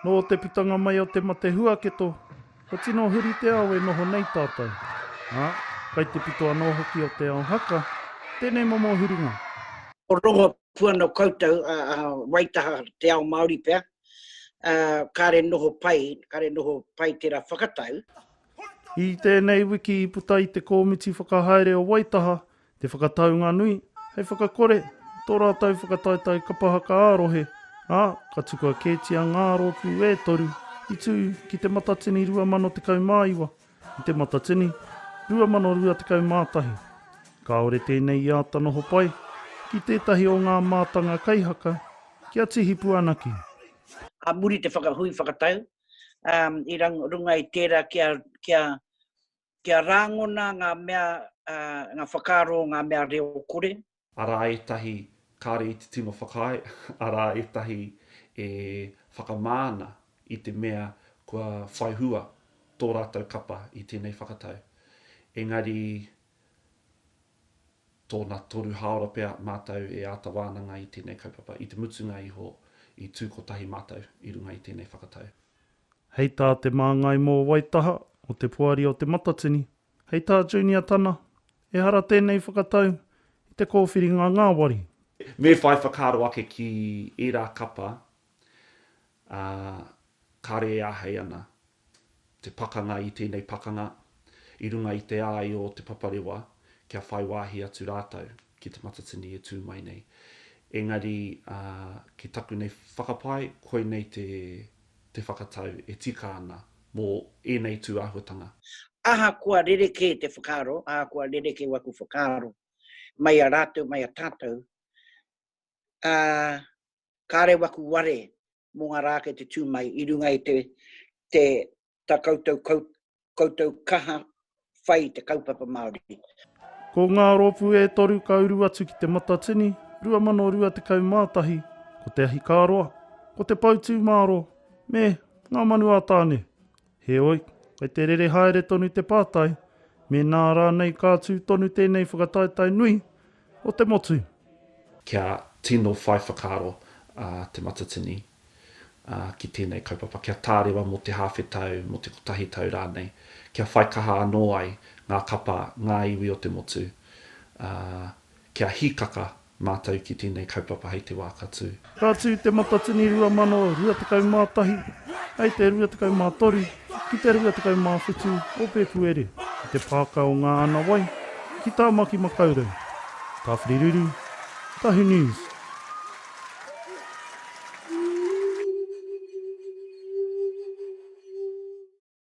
No te pitanga mai o te mate huaketo, ko tino huri te au e noho nei tātou. Kai te pito anō hoki o te ao haka, tēnei momo huringa. O rongo puano koutou, Waitaha te ao Māori pia, kare noho pai tērā whakatau. I tēnei wiki I puta I te kōmiti whakahaere o Waitaha, te whakataunga nui, hei whakakore, tō rātou whakataitai kapa haka ārohe, ka tukua kētia ngā rōpū e toru, I tū ki te Matatini 2012, I te Matatini 2021. Kāore tēnei I āta noho pai, ki tētahi o ngā mātanga kaihaka, kia Tihi Puanaki. Muri te whakahui whakatau, I runga I tērā kia rāngona ngā mea, ngā whakaro, ngā mea reo kore. Ara etahi kāre I te tino whakai, ara etahi e whakamāna I te mea kua whaihua tō rātou kapa I tēnei whakatau. Engari, tōna toru haora pia mātou e āta wānanga I tēnei kaupapa, I te mutunga iho I tūkotahi mātou I runga I tēnei whakatau. Hei tā te māngai mō Waitaha, o te puari o te Matatini. Hei tā junior tana, e hara tēnei whakatau I te kōwhiringa ngāwari. Me whai whakaro ake ki ērā kapa, kāre e ahei ana, te pakanga I tēnei pakanga, I runga I te ai o te paparewa, kia whai wāhi atu rātou ki te Matatini e tū mai nei. Engari, ki taku nei whakapai, koe nei te whakatau e tika ana mō enei tū āhuatanga. Aha kua rereke te whakaro, aha kua rereke waku whakaro, mai a rātou, mai a tātou, kāre waku ware mō ngā rāke te tū mai, I runga I ta koutou kaha whai te kaupapa Māori. Ko ngā rōpū e toru ka uru atu ki te Matatini, 2021, ko te ahi kāroa, ko te pautū māro, me ngā manu a tāne. He oi, kai te rere haere tonu te pātai, me nā rānei kātū tonu tēnei whakataitai nui o te motu. Kia tino whai whakaro te Matatini ki tēnei kaupapa, kia tārewa mo te hawhetau, mo te kotahi tau rānei, kia whai kaha anō ai ngā kapa, ngā iwi o te motu, kia hikaka mātou ki tēnei kaupapa hei te wākatū. Kātū te Matatini 2021, hei te 2023, ki te 2024, o Pēpuere, ki te pākau ngā ana wai, ki tā maki makaurau. Tawhiri Rūrū, Tahu News.